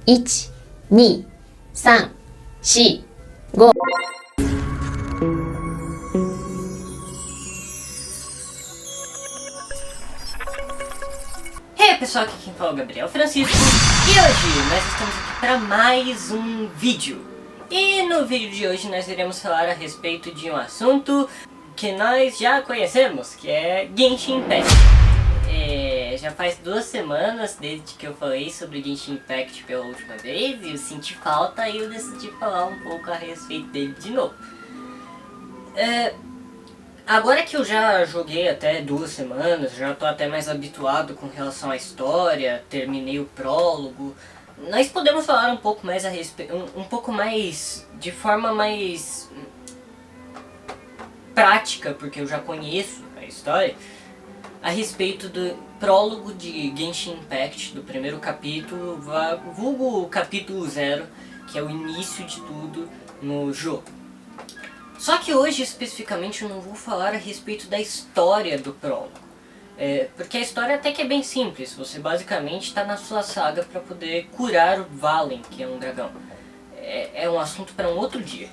1、2、3、4、5。E aí pessoal, aqui quem fala é o Gabriel Francisco e hoje nós estamos aqui para mais um vídeo. E no vídeo de hoje nós iremos falar a respeito de um assunto que nós já conhecemos, que é Genshin Impact. Já faz 2 semanas desde que eu falei sobre Genshin Impact pela última vez e eu senti falta e eu decidi falar um pouco a respeito dele de novo. Agora que eu já joguei até 2 semanas, já tô até mais habituado com relação à história, terminei o prólogo, nós podemos falar um pouco mais a respeito, um pouco mais, de forma mais prática, porque eu já conheço a história, a respeito do prólogo de Genshin Impact, do primeiro capítulo, vulgo capítulo 0, que é o início de tudo no jogo. Só que hoje, especificamente, eu não vou falar a respeito da história do prólogo. Porque a história até que é bem simples. Você basicamente está na sua saga para poder curar o Valen, que é um dragão. É um assunto para um outro dia.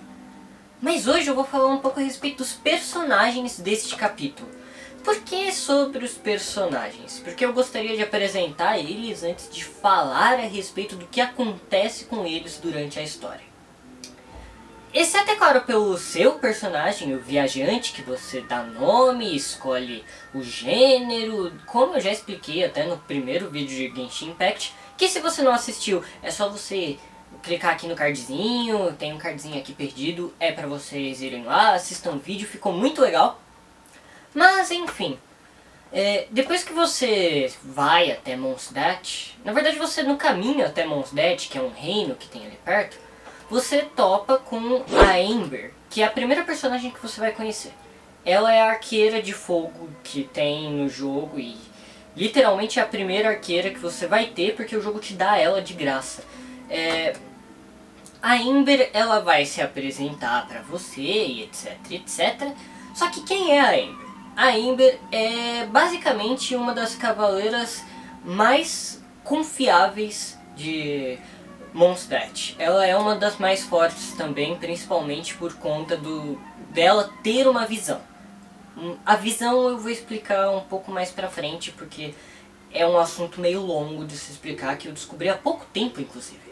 Mas hoje eu vou falar um pouco a respeito dos personagens deste capítulo. Por que sobre os personagens? Porque eu gostaria de apresentar eles antes de falar a respeito do que acontece com eles durante a história. Exceto, é claro, pelo seu personagem, o viajante, que você dá nome, escolhe o gênero, como eu já expliquei até no primeiro vídeo de Genshin Impact, que se você não assistiu, é só você clicar aqui no cardzinho, tem um cardzinho aqui perdido, é pra vocês irem lá, assistam o vídeo, ficou muito legal. Mas, enfim, depois que você vai até Mondstadt, na verdade você no caminho até Mondstadt, que é um reino que tem ali perto, você topa com a Amber, que é a primeira personagem que você vai conhecer. Ela é a arqueira de fogo que tem no jogo e literalmente é a primeira arqueira que você vai ter porque o jogo te dá ela de graça. A Amber, ela vai se apresentar pra você e etc, etc. Só que quem é a Amber? A Amber é basicamente uma das cavaleiras mais confiáveis de Mondstadt. Ela é uma das mais fortes também, principalmente por conta dela ter uma visão. A visão eu vou explicar um pouco mais pra frente, porque é um assunto meio longo de se explicar, que eu descobri há pouco tempo, inclusive.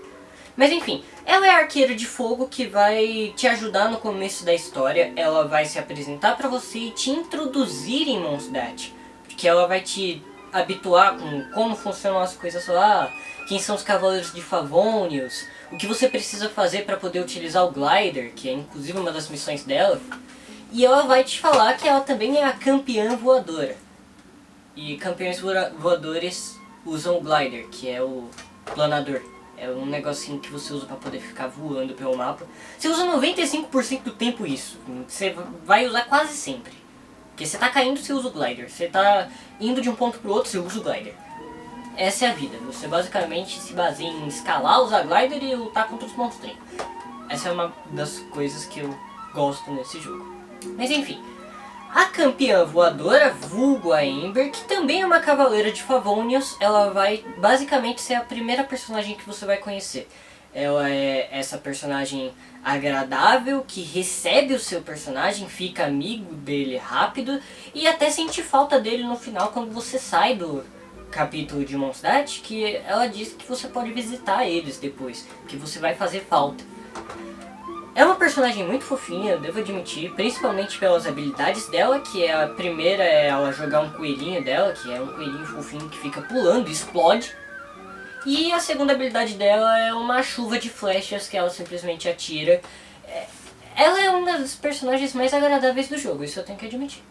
Mas enfim, ela é a arqueira de fogo que vai te ajudar no começo da história. Ela vai se apresentar pra você e te introduzir em Mondstadt, porque ela vai te habituar com como funcionam as coisas lá, quem são os Cavaleiros de Favonius, o que você precisa fazer para poder utilizar o Glider, que é inclusive uma das missões dela. E ela vai te falar que ela também é a campeã voadora. E campeões voadores usam o Glider, que é o planador. É um negocinho que você usa para poder ficar voando pelo mapa. Você usa 95% do tempo isso. Você vai usar quase sempre. Porque você tá caindo, você usa o Glider. Você tá indo de um ponto pro outro, você usa o Glider. Essa é a vida. Você basicamente se baseia em escalar, usar Glider e lutar contra os monstrinhos. Essa é uma das coisas que eu gosto nesse jogo. Mas enfim. A campeã voadora, vulgo a Amber, que também é uma cavaleira de Favonius, ela vai basicamente ser a primeira personagem que você vai conhecer. Ela é essa personagem agradável, que recebe o seu personagem, fica amigo dele rápido e até sente falta dele no final quando você sai do capítulo de Mondstadt, que ela diz que você pode visitar eles depois, que você vai fazer falta. É uma personagem muito fofinha, eu devo admitir, principalmente pelas habilidades dela, que é a primeira é ela jogar um coelhinho dela, que é um coelhinho fofinho que fica pulando e explode. E a segunda habilidade dela é uma chuva de flechas que ela simplesmente atira. Ela é uma das personagens mais agradáveis do jogo, isso eu tenho que admitir.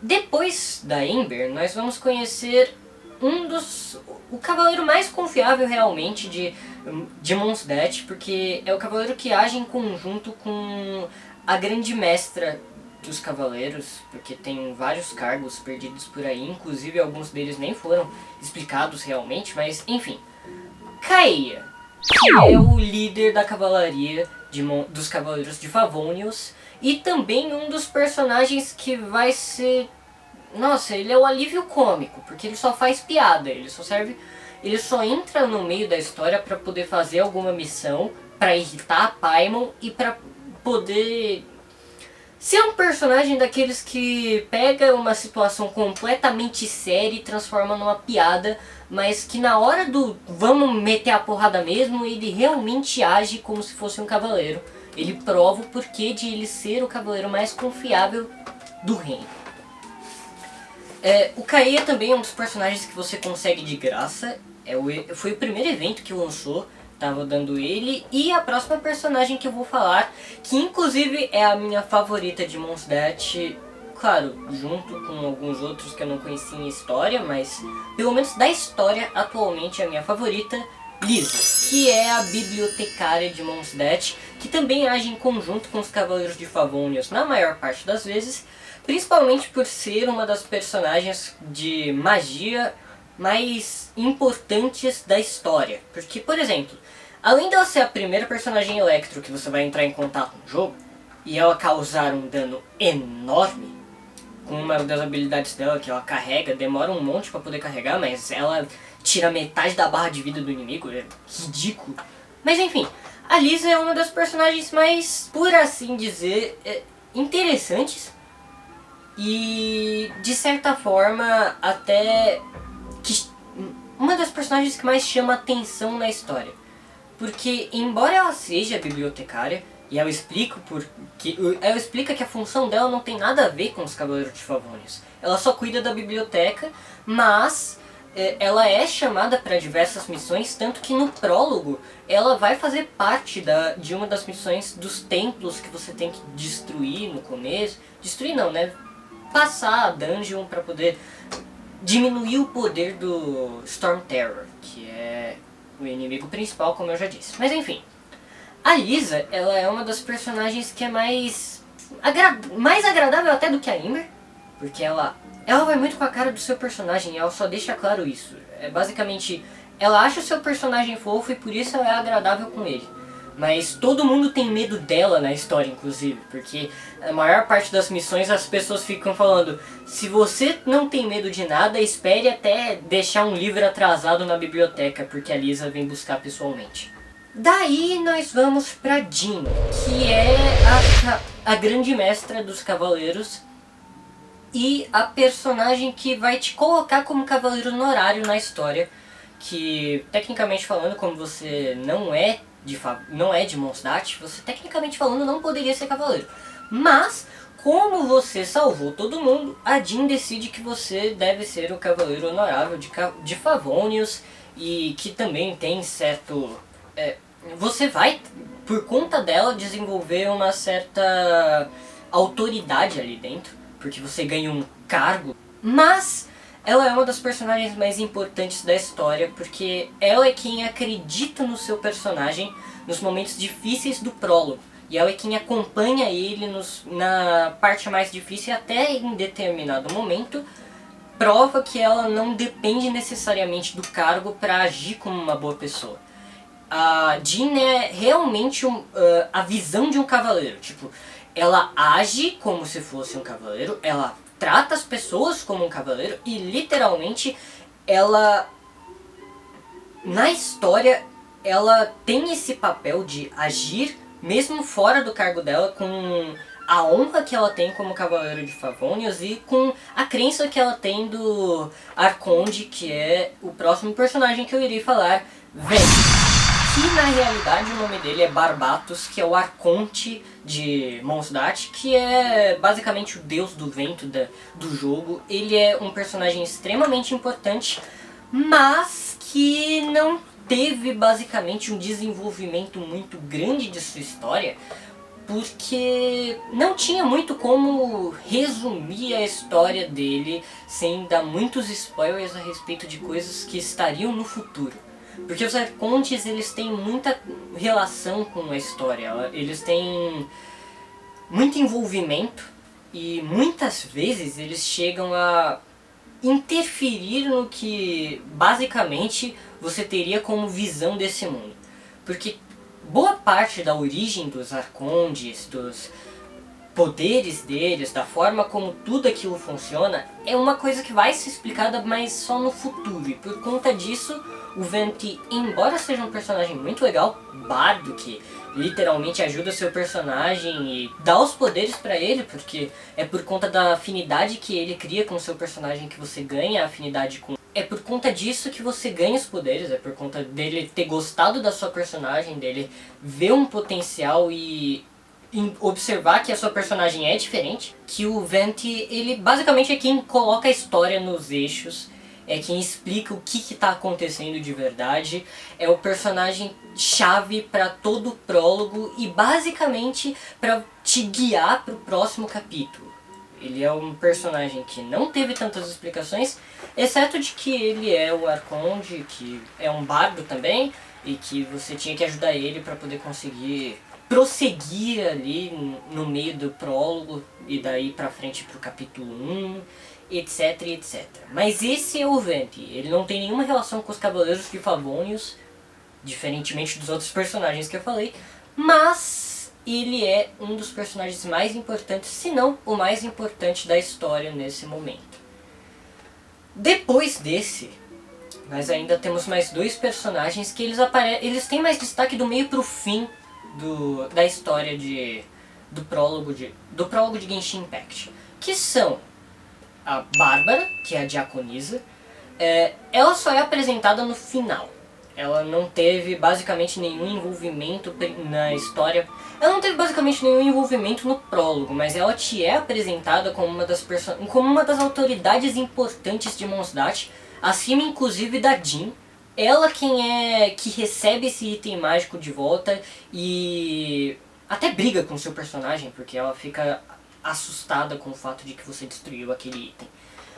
Depois da Amber, nós vamos conhecer o cavaleiro mais confiável realmente de Mondstadt, porque é o cavaleiro que age em conjunto com a grande mestra dos cavaleiros, porque tem vários cargos perdidos por aí, inclusive alguns deles nem foram explicados realmente, mas enfim. Kaeya, que é o líder da cavalaria dos Cavaleiros de Favonius, e também um dos personagens que vai ser... Nossa, ele é o alívio cômico, porque ele só faz piada, ele só serve ele só entra no meio da história para poder fazer alguma missão, para irritar a Paimon e para poder ser um personagem daqueles que pega uma situação completamente séria e transforma numa piada, mas que na hora do vamos meter a porrada mesmo, ele realmente age como se fosse um cavaleiro. Ele prova o porquê de ele ser o cavaleiro mais confiável do reino. O Kaeya também é um dos personagens que você consegue de graça. Foi o primeiro evento que lançou, tava dando ele. E a próxima personagem que eu vou falar, que inclusive é a minha favorita de Mondstadt, claro, junto com alguns outros que eu não conhecia em história, mas pelo menos da história atualmente é a minha favorita, Lisa, que é a bibliotecária de Mondstadt, que também age em conjunto com os Cavaleiros de Favonius na maior parte das vezes, principalmente por ser uma das personagens de magia mais importantes da história. Porque, por exemplo, além dela ser a primeira personagem Electro que você vai entrar em contato no jogo, e ela causar um dano enorme, com uma das habilidades dela que ela carrega, demora um monte pra poder carregar, mas ela tira metade da barra de vida do inimigo, é ridículo. Mas enfim, a Lisa é uma das personagens mais, por assim dizer, interessantes e de certa forma até uma das personagens que mais chama atenção na história. Porque embora ela seja bibliotecária, e ela explica que a função dela não tem nada a ver com os Cavaleiros de Favonius. Ela só cuida da biblioteca, mas ela é chamada para diversas missões, tanto que no prólogo ela vai fazer parte de uma das missões dos templos que você tem que destruir no começo. Destruir não, né? Passar a dungeon para poder diminuir o poder do Storm Terror, que é o inimigo principal, como eu já disse. Mas enfim, a Lisa, ela é uma das personagens que é mais agradável até do que a Ember, porque ela vai muito com a cara do seu personagem e ela só deixa claro isso. Basicamente, ela acha o seu personagem fofo e por isso ela é agradável com ele. Mas todo mundo tem medo dela na história, inclusive, porque a maior parte das missões as pessoas ficam falando: se você não tem medo de nada, espere até deixar um livro atrasado na biblioteca, porque a Lisa vem buscar pessoalmente. Daí nós vamos pra Jean, que é a grande mestra dos cavaleiros e a personagem que vai te colocar como cavaleiro honorário na história, que tecnicamente falando, como você não é de Mondstadt, você tecnicamente falando não poderia ser cavaleiro. Mas, como você salvou todo mundo, a Jean decide que você deve ser o cavaleiro honorável de Favonius, e que também tem certo... você vai, por conta dela, desenvolver uma certa autoridade ali dentro, porque você ganha um cargo. Mas ela é uma das personagens mais importantes da história, porque ela é quem acredita no seu personagem nos momentos difíceis do prólogo. E ela é quem acompanha ele na parte mais difícil, até em determinado momento prova que ela não depende necessariamente do cargo para agir como uma boa pessoa. A Jean é realmente a visão de um cavaleiro. Tipo, ela age como se fosse um cavaleiro, ela trata as pessoas como um cavaleiro e literalmente ela, na história, ela tem esse papel de agir mesmo fora do cargo dela, com a honra que ela tem como cavaleiro de Favonius e com a crença que ela tem do Arconde, que é o próximo personagem que eu irei falar, Vent. Que na realidade o nome dele é Barbatos, que é o Arconte de Mondstadt, que é basicamente o deus do vento do jogo. Ele é um personagem extremamente importante, mas que não teve basicamente um desenvolvimento muito grande de sua história, porque não tinha muito como resumir a história dele sem dar muitos spoilers a respeito de coisas que estariam no futuro. Porque os Arcontes, eles têm muita relação com a história, eles têm muito envolvimento e muitas vezes eles chegam a interferir no que basicamente você teria como visão desse mundo. Porque boa parte da origem dos Arcontes, dos poderes deles, da forma como tudo aquilo funciona, é uma coisa que vai ser explicada, mas só no futuro. E por conta disso, O Venti, embora seja um personagem muito legal, bardo, que literalmente ajuda seu personagem e dá os poderes pra ele, porque é por conta da afinidade que ele cria com o seu personagem que você ganha a afinidade com. É por conta disso que você ganha os poderes, é por conta dele ter gostado da sua personagem, dele ver um potencial e observar que a sua personagem é diferente, que o Venti, ele basicamente é quem coloca a história nos eixos, é quem explica o que está acontecendo de verdade, é o personagem chave para todo o prólogo e basicamente para te guiar para o próximo capítulo. Ele é um personagem que não teve tantas explicações, exceto de que ele é o Arconde, que é um bardo também, e que você tinha que ajudar ele para poder conseguir prosseguir ali no meio do prólogo e daí pra frente pro capítulo 1, etc, etc. Mas esse é o Venti, ele não tem nenhuma relação com os Cavaleiros de Favonius, diferentemente dos outros personagens que eu falei, mas ele é um dos personagens mais importantes, se não o mais importante da história nesse momento. Depois desse, nós ainda temos mais dois personagens que eles têm mais destaque do meio pro fim da história do prólogo de Genshin Impact, que são a Bárbara, que é a Diaconisa. Ela só é apresentada no final. Ela não teve basicamente nenhum envolvimento na história. Ela não teve basicamente nenhum envolvimento no prólogo, mas ela te é apresentada como uma das autoridades importantes de Mondstadt, acima inclusive da Jean. Ela que recebe esse item mágico de volta e até briga com seu personagem, porque ela fica assustada com o fato de que você destruiu aquele item.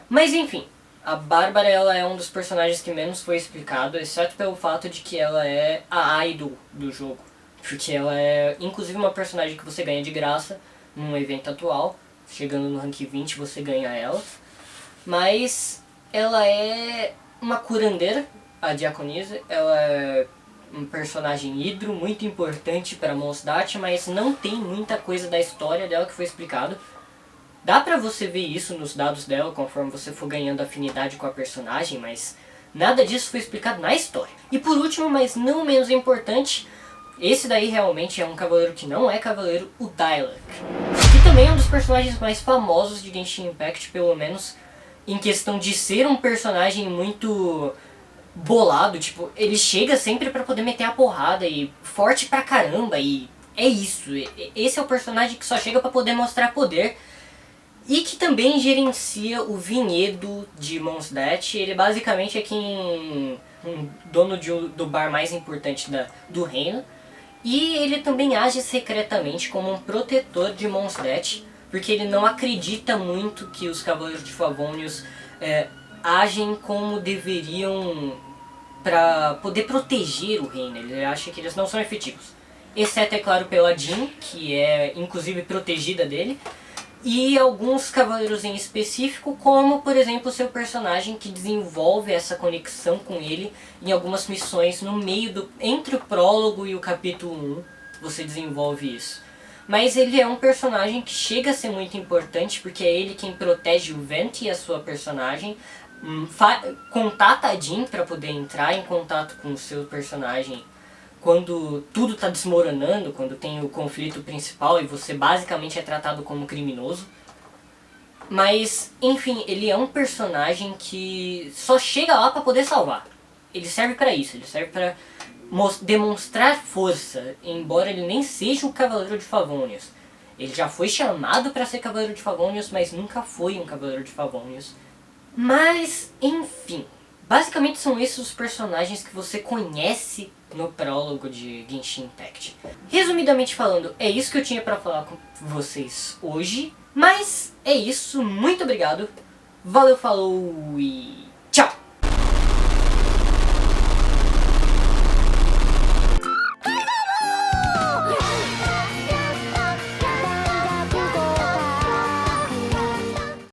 Mas enfim, a Bárbara ela é um dos personagens que menos foi explicado, exceto pelo fato de que ela é a idol do jogo. Porque ela é inclusive uma personagem que você ganha de graça num evento atual. Chegando no rank 20 você ganha ela. Mas ela é uma curandeira, a Diaconisa. Ela é um personagem hidro muito importante para Mondstadt, mas não tem muita coisa da história dela que foi explicado. Dá pra você ver isso nos dados dela conforme você for ganhando afinidade com a personagem, mas nada disso foi explicado na história. E por último, mas não menos importante, esse daí realmente é um cavaleiro que não é cavaleiro, o Dialek. Que também é um dos personagens mais famosos de Genshin Impact, pelo menos em questão de ser um personagem muito bolado, tipo, ele chega sempre pra poder meter a porrada e forte pra caramba, e é isso. Esse é o personagem que só chega pra poder mostrar poder. E que também gerencia o vinhedo de Mondstadt. Ele basicamente é dono do bar mais importante do reino. E ele também age secretamente como um protetor de Mondstadt, porque ele não acredita muito que os Cavaleiros de Favonius agem como deveriam para poder proteger o reino. Ele acha que eles não são efetivos. Exceto, é claro, pela Jean, que é inclusive protegida dele. E alguns cavaleiros em específico, como por exemplo o seu personagem, que desenvolve essa conexão com ele em algumas missões no meio entre o prólogo e o capítulo 1, você desenvolve isso. Mas ele é um personagem que chega a ser muito importante, porque é ele quem protege o Venti e a sua personagem, contata a Jean para poder entrar em contato com o seu personagem quando tudo está desmoronando, quando tem o conflito principal e você basicamente é tratado como criminoso. Mas, enfim, ele é um personagem que só chega lá para poder salvar. Ele serve para isso, ele serve para demonstrar força, embora ele nem seja um Cavaleiro de Favonius. Ele já foi chamado para ser Cavaleiro de Favonius, mas nunca foi um Cavaleiro de Favonius. Mas, enfim, basicamente são esses os personagens que você conhece no prólogo de Genshin Impact. Resumidamente falando, é isso que eu tinha pra falar com vocês hoje. Mas é isso, muito obrigado, valeu, falou e...